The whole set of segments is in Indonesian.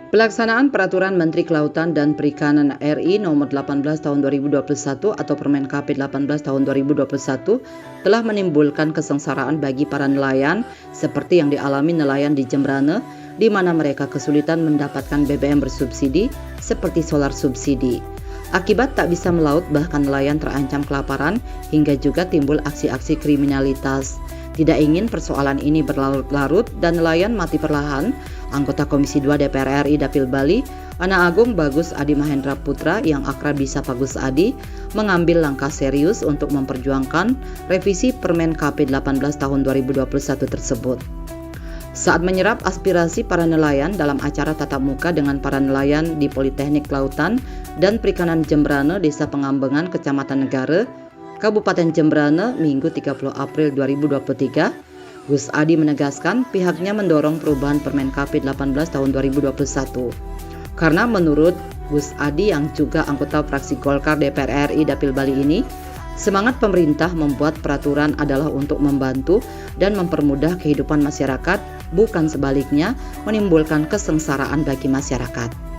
Pelaksanaan Peraturan Menteri Kelautan dan Perikanan RI Nomor 18 Tahun 2021 atau Permen KP 18 Tahun 2021 telah menimbulkan kesengsaraan bagi para nelayan seperti yang dialami nelayan di Jembrane, di mana mereka kesulitan mendapatkan BBM bersubsidi seperti solar subsidi. Akibat tak bisa melaut, bahkan nelayan terancam kelaparan hingga juga timbul aksi-aksi kriminalitas. Tidak ingin persoalan ini berlarut-larut dan nelayan mati perlahan, anggota Komisi 2 DPR RI Dapil Bali, Anak Agung Bagus Adi Mahendra Putra yang akrab disapa Gus Adi, mengambil langkah serius untuk memperjuangkan revisi Permen KP 18 tahun 2021 tersebut. Saat menyerap aspirasi para nelayan dalam acara tatap muka dengan para nelayan di Politeknik Kelautan dan Perikanan Jembrane, Desa Pengambengan, Kecamatan Negara, Kabupaten Jembrane, Minggu 30 April 2023, Gus Adi menegaskan pihaknya mendorong perubahan Permen KP 18 tahun 2021. Karena menurut Gus Adi yang juga anggota fraksi Golkar DPR RI Dapil Bali ini, semangat pemerintah membuat peraturan adalah untuk membantu dan mempermudah kehidupan masyarakat, bukan sebaliknya menimbulkan kesengsaraan bagi masyarakat.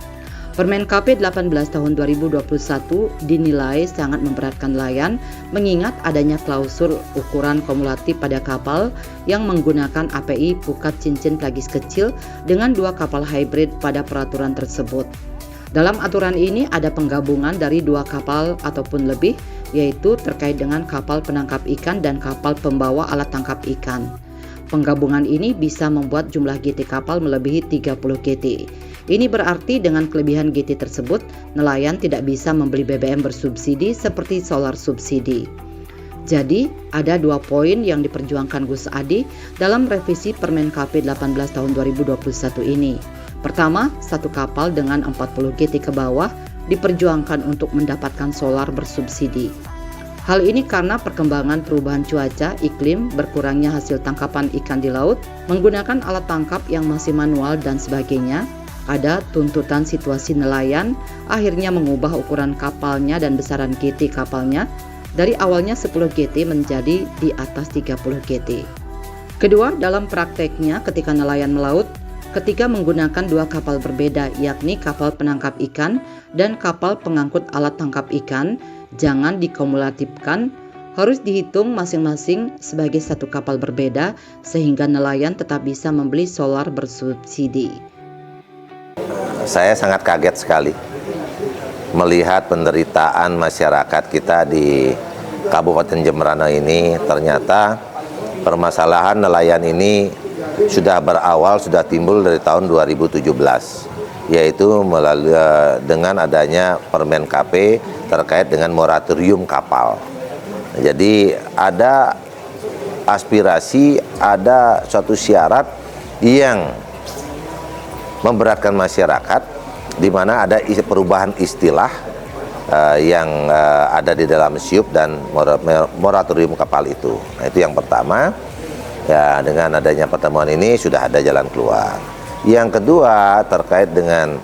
Permen KP 18 tahun 2021 dinilai sangat memberatkan nelayan mengingat adanya klausul ukuran kumulatif pada kapal yang menggunakan API pukat cincin pelagis kecil dengan 2 kapal hybrid pada peraturan tersebut. Dalam aturan ini ada penggabungan dari 2 kapal ataupun lebih, yaitu terkait dengan kapal penangkap ikan dan kapal pembawa alat tangkap ikan. Penggabungan ini bisa membuat jumlah GT kapal melebihi 30 GT. Ini berarti dengan kelebihan GT tersebut, nelayan tidak bisa membeli BBM bersubsidi seperti solar subsidi. Jadi, ada 2 poin yang diperjuangkan Gus Adi dalam revisi Permen KP 18 tahun 2021 ini. Pertama, 1 kapal dengan 40 GT ke bawah diperjuangkan untuk mendapatkan solar bersubsidi. Hal ini karena perkembangan perubahan cuaca, iklim, berkurangnya hasil tangkapan ikan di laut, menggunakan alat tangkap yang masih manual dan sebagainya. Ada tuntutan situasi nelayan, akhirnya mengubah ukuran kapalnya dan besaran GT kapalnya dari awalnya 10 GT menjadi di atas 30 GT. Kedua, dalam prakteknya ketika nelayan melaut, ketika menggunakan 2 kapal berbeda, yakni kapal penangkap ikan dan kapal pengangkut alat tangkap ikan, jangan dikumulatifkan, harus dihitung masing-masing sebagai 1 kapal berbeda sehingga nelayan tetap bisa membeli solar bersubsidi. Saya sangat kaget sekali melihat penderitaan masyarakat kita di Kabupaten Jembrane ini. Ternyata permasalahan nelayan ini sudah berawal, sudah timbul dari tahun 2017, yaitu melalui dengan adanya Permen KP terkait dengan moratorium kapal. Jadi ada aspirasi, ada suatu syarat yang memberatkan masyarakat, di mana ada perubahan istilah yang ada di dalam SIUP dan moratorium kapal itu. Nah, itu yang pertama. Ya, dengan adanya pertemuan ini sudah ada jalan keluar. Yang kedua, terkait dengan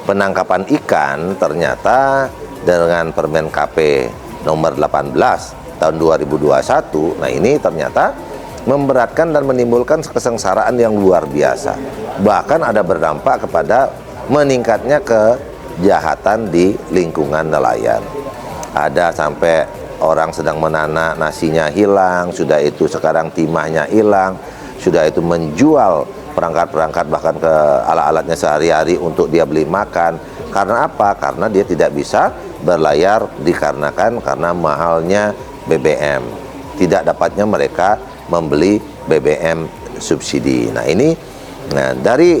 penangkapan ikan, ternyata dengan Permen KP nomor 18 tahun 2021, nah ini ternyata memberatkan dan menimbulkan kesengsaraan yang luar biasa. Bahkan ada berdampak kepada meningkatnya kejahatan di lingkungan nelayan. Ada sampai orang sedang menanak, nasinya hilang, sudah itu sekarang timahnya hilang, sudah itu menjual perangkat-perangkat bahkan ke alat-alatnya sehari-hari untuk dia beli makan. Karena apa? Karena dia tidak bisa berlayar dikarenakan karena mahalnya BBM. Tidak dapatnya mereka membeli BBM subsidi. Nah ini, dari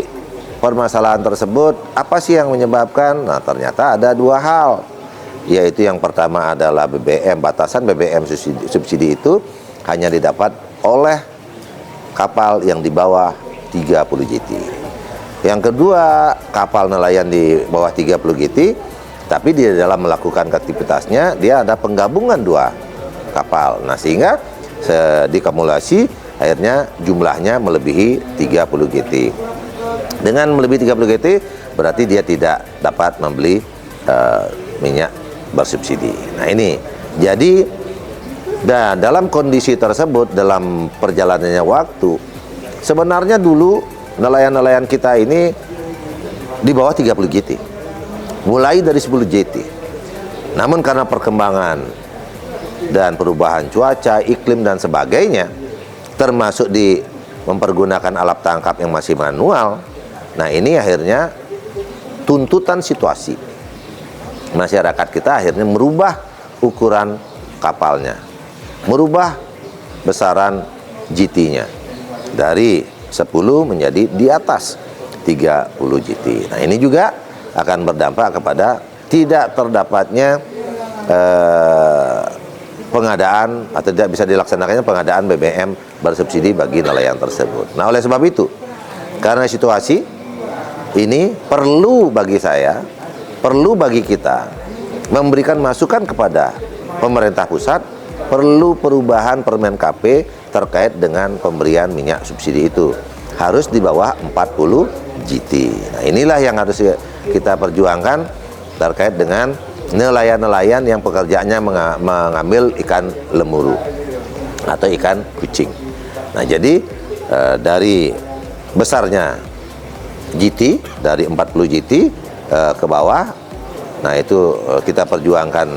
permasalahan tersebut, apa sih yang menyebabkan? Nah ternyata ada 2 hal. Yaitu yang pertama adalah BBM, batasan BBM subsidi itu hanya didapat oleh kapal yang di bawah 30 GT. Yang kedua, kapal nelayan di bawah 30 GT, tapi di dalam melakukan aktivitasnya dia ada penggabungan 2 kapal. Nah sehingga dikumulasi akhirnya jumlahnya melebihi 30 GT. Dengan melebihi 30 GT berarti dia tidak dapat membeli minyak bersubsidi. Nah ini jadi dalam kondisi tersebut, dalam perjalanannya waktu, sebenarnya dulu nelayan-nelayan kita ini di bawah 30 JT, mulai dari 10 JT. Namun karena perkembangan dan perubahan cuaca, iklim dan sebagainya, termasuk di mempergunakan alat tangkap yang masih manual, nah ini akhirnya tuntutan situasi masyarakat kita akhirnya merubah ukuran kapalnya, merubah besaran GT-nya dari 10 menjadi di atas 30 GT. Nah ini juga akan berdampak kepada tidak terdapatnya pengadaan atau tidak bisa dilaksanakannya pengadaan BBM bersubsidi bagi nelayan tersebut. Nah oleh sebab itu, karena situasi ini perlu bagi saya, perlu bagi kita memberikan masukan kepada pemerintah pusat, perlu perubahan Permen KP terkait dengan pemberian minyak subsidi itu harus di bawah 40 GT. Nah inilah yang harus kita perjuangkan terkait dengan nelayan-nelayan yang pekerjaannya mengambil ikan lemuru atau ikan kucing. Nah jadi dari besarnya GT dari 40 GT ke bawah, nah itu kita perjuangkan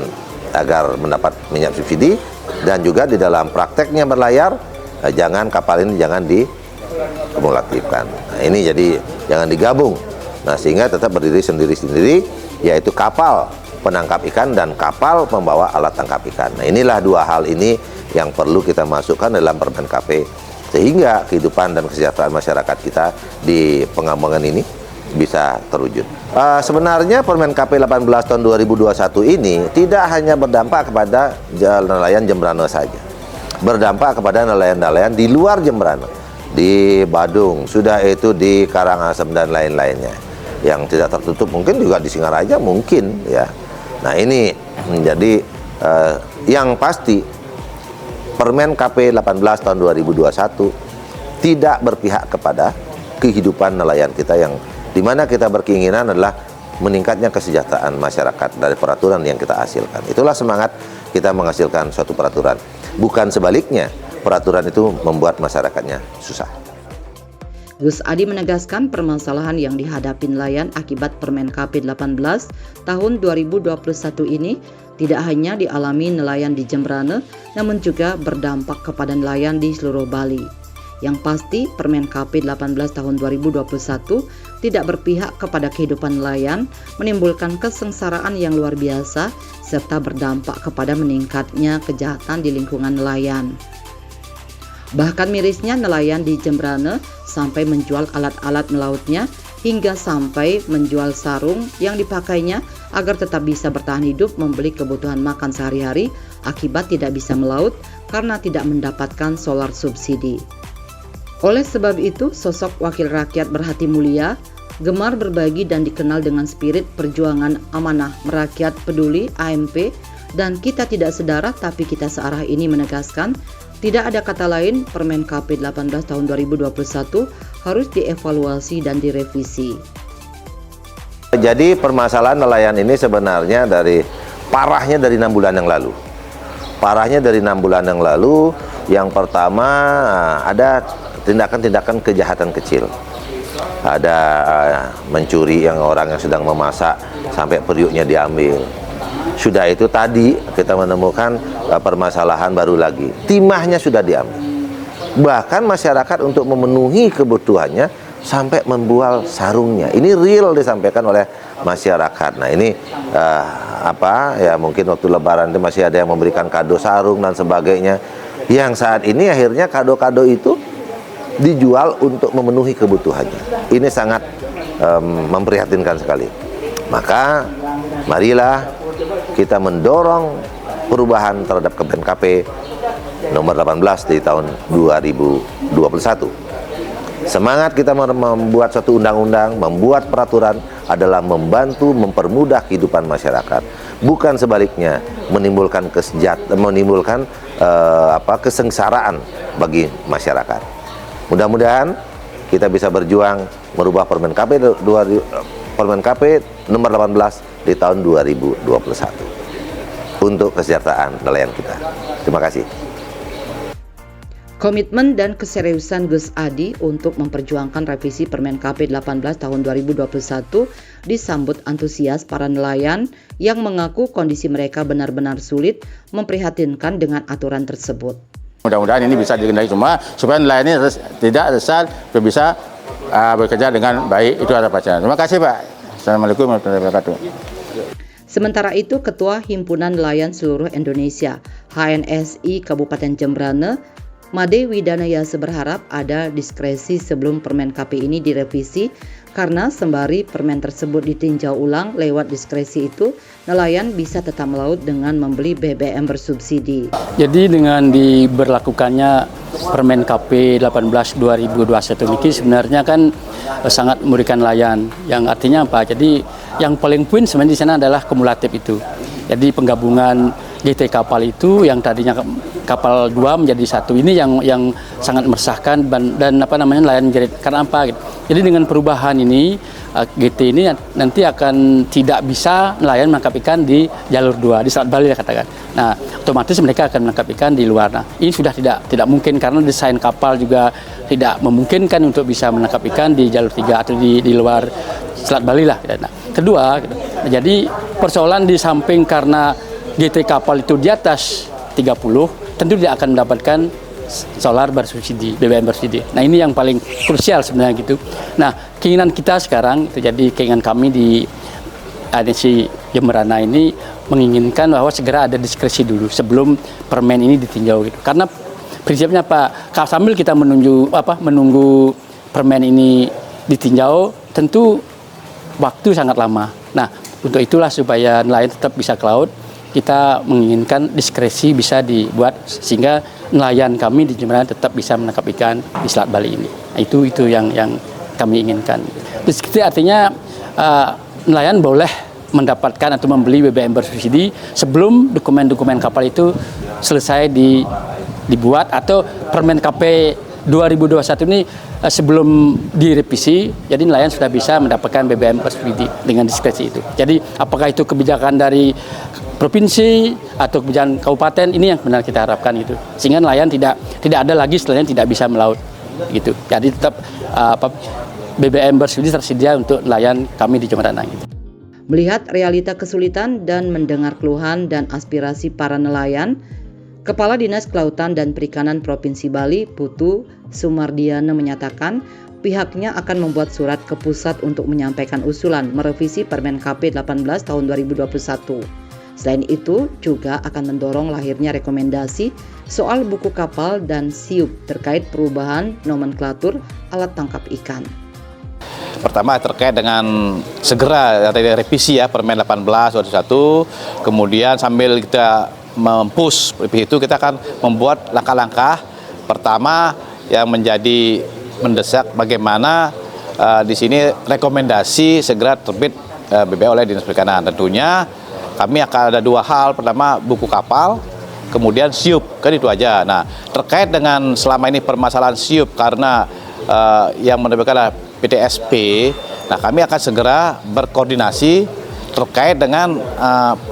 agar mendapat minyak subsidi, dan juga di dalam prakteknya berlayar jangan kapal ini jangan dikumulatifkan. Nah ini jadi jangan digabung. Nah sehingga tetap berdiri sendiri-sendiri, yaitu kapal penangkap ikan dan kapal pembawa alat tangkap ikan. Nah inilah dua hal ini yang perlu kita masukkan dalam Permen KP sehingga kehidupan dan kesejahteraan masyarakat kita di Pengambangan ini bisa terwujud. Sebenarnya Permen KP 18 tahun 2021 ini tidak hanya berdampak kepada nelayan Jembrana saja, berdampak kepada nelayan-nelayan di luar Jembrana, di Badung, sudah itu di Karangasem dan lain-lainnya yang tidak tertutup, mungkin juga di Singaraja mungkin ya. Nah ini menjadi yang pasti Permen KP 18 tahun 2021 tidak berpihak kepada kehidupan nelayan kita, yang dimana kita berkeinginan adalah meningkatnya kesejahteraan masyarakat dari peraturan yang kita hasilkan. Itulah semangat kita menghasilkan suatu peraturan, bukan sebaliknya peraturan itu membuat masyarakatnya susah. Gus Adi menegaskan permasalahan yang dihadapi nelayan akibat Permen KP 18 tahun 2021 ini tidak hanya dialami nelayan di Jembrana, namun juga berdampak kepada nelayan di seluruh Bali. Yang pasti, Permen KP 18 tahun 2021 tidak berpihak kepada kehidupan nelayan, menimbulkan kesengsaraan yang luar biasa, serta berdampak kepada meningkatnya kejahatan di lingkungan nelayan. Bahkan mirisnya nelayan di Jembrana sampai menjual alat-alat melautnya hingga sampai menjual sarung yang dipakainya agar tetap bisa bertahan hidup membeli kebutuhan makan sehari-hari akibat tidak bisa melaut karena tidak mendapatkan solar subsidi. Oleh sebab itu, sosok wakil rakyat berhati mulia, gemar berbagi dan dikenal dengan spirit perjuangan amanah merakyat peduli AMP dan kita tidak sedarah tapi kita searah ini menegaskan tidak ada kata lain, Permen KP 18 tahun 2021 harus dievaluasi dan direvisi. Jadi permasalahan nelayan ini sebenarnya parahnya dari 6 bulan yang lalu. Parahnya dari 6 bulan yang lalu, yang pertama ada tindakan-tindakan kejahatan kecil. Ada mencuri yang orang yang sedang memasak sampai periuknya diambil. Sudah itu tadi kita menemukan permasalahan baru lagi, timahnya sudah diambil. Bahkan masyarakat untuk memenuhi kebutuhannya sampai membual sarungnya. Ini real disampaikan oleh masyarakat. Nah ini mungkin waktu Lebaran itu masih ada yang memberikan kado sarung dan sebagainya. Yang saat ini akhirnya kado-kado itu dijual untuk memenuhi kebutuhannya. Ini sangat memprihatinkan sekali. Maka marilah kita mendorong perubahan terhadap Permen KP nomor 18 di tahun 2021. Semangat kita membuat suatu undang-undang, membuat peraturan adalah membantu mempermudah kehidupan masyarakat, bukan sebaliknya menimbulkan kesengsaraan bagi masyarakat. Mudah-mudahan kita bisa berjuang merubah Permen KP nomor 18 di tahun 2021 untuk kesejahteraan nelayan kita. Terima kasih. Komitmen dan keseriusan Gus Adi untuk memperjuangkan revisi Permen KP 18 tahun 2021 disambut antusias para nelayan yang mengaku kondisi mereka benar-benar sulit memprihatinkan dengan aturan tersebut. Mudah-mudahan ini bisa dikendalikan semua supaya nelayan ini tidak resah, bisa bekerja dengan baik. Itu harapannya. Terima kasih Pak. Assalamualaikum warahmatullahi wabarakatuh. Sementara itu, Ketua Himpunan Nelayan Seluruh Indonesia HNSI Kabupaten Jembrana, Made Widanayase berharap ada diskresi sebelum Permen KP ini direvisi karena sembari permen tersebut ditinjau ulang lewat diskresi itu, nelayan bisa tetap melaut dengan membeli BBM bersubsidi. Jadi dengan diberlakukannya Permen KP 18 2021 ini sebenarnya kan sangat merugikan nelayan. Yang artinya apa? Jadi yang paling poin sebenarnya di sana adalah kumulatif itu. Jadi penggabungan GT kapal itu yang tadinya kapal 2 menjadi 1 ini yang sangat meresahkan dan nelayan menjadi karena apa gitu. Jadi dengan perubahan ini GT ini nanti akan tidak bisa nelayan menangkap ikan di jalur 2 di Selat Bali katakan. Nah, otomatis mereka akan menangkap ikan di luar. Nah, ini sudah tidak mungkin karena desain kapal juga tidak memungkinkan untuk bisa menangkap ikan di jalur 3 atau di luar Selat Bali lah. Nah, kedua, gitu. Jadi persoalan di samping karena GT kapal itu di atas 30, tentu tidak akan mendapatkan solar bersubsidi, BBM bersubsidi. Nah, ini yang paling krusial sebenarnya gitu. Nah, keinginan kita sekarang, itu jadi keinginan kami di HNSI Jembrana ini menginginkan bahwa segera ada diskresi dulu sebelum permen ini ditinjau gitu. Karena prinsipnya Pak, sambil kita menunggu permen ini ditinjau, tentu waktu sangat lama. Nah, untuk itulah supaya nelayan tetap bisa ke laut, kita menginginkan diskresi bisa dibuat sehingga nelayan kami di Jembrana tetap bisa menangkap ikan di Selat Bali ini. Nah, itu yang kami inginkan. Diskresi artinya nelayan boleh mendapatkan atau membeli BBM bersubsidi sebelum dokumen-dokumen kapal itu selesai dibuat atau Permen KP 2021 ini sebelum direvisi, jadi nelayan sudah bisa mendapatkan BBM bersubsidi dengan diskresi itu. Jadi apakah itu kebijakan dari provinsi atau kebijakan kabupaten, ini yang benar kita harapkan gitu. Sehingga nelayan tidak ada lagi nelayan tidak bisa melaut gitu. Jadi tetap BBM bersubsidi tersedia untuk nelayan kami di Jembrana gitu. Melihat realita kesulitan dan mendengar keluhan dan aspirasi para nelayan, Kepala Dinas Kelautan dan Perikanan Provinsi Bali, Putu Sumardiana menyatakan pihaknya akan membuat surat ke pusat untuk menyampaikan usulan merevisi Permen KP 18 tahun 2021. Selain itu, juga akan mendorong lahirnya rekomendasi soal buku kapal dan SIUP terkait perubahan nomenklatur alat tangkap ikan. Pertama terkait dengan segera revisi ya Permen 18 2021, kemudian sambil kita mempush itu kita akan membuat langkah-langkah pertama yang menjadi mendesak bagaimana di sini rekomendasi segera terbit BBM oleh Dinas Perikanan. Tentunya kami akan ada dua hal, pertama buku kapal, kemudian SIUP, kan itu aja. Nah, terkait dengan selama ini permasalahan SIUP karena yang menerbitkan adalah PTSP, nah kami akan segera berkoordinasi terkait dengan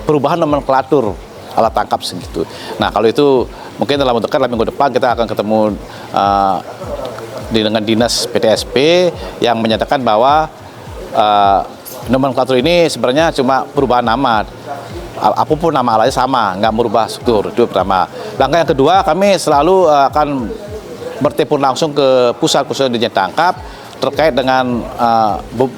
perubahan nomenklatur alat tangkap segitu. Nah, kalau itu mungkin dalam minggu depan kita akan ketemu dengan dinas PTSP yang menyatakan bahwa nomenklatur ini sebenarnya cuma perubahan nama. Apapun nama alatnya sama, nggak merubah struktur. Itu pertama. Langkah yang kedua, kami selalu akan bertemu langsung ke pusat-pusat dirjen tangkap terkait dengan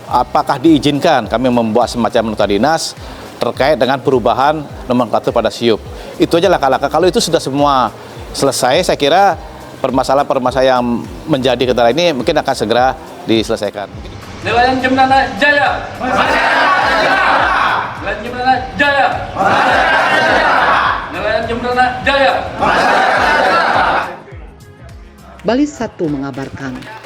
apakah diizinkan kami membuat semacam nota dinas terkait dengan perubahan nomenklatur pada SIUP. Itu aja langkah-langkah. Kalau itu sudah semua selesai, saya kira permasalahan-permasalahan yang menjadi kendala ini mungkin akan segera diselesaikan. Nelayan Jembrana Jaya! Nelayan Jembrana Jaya! Nelayan Jembrana Jaya! Bali 1 mengabarkan.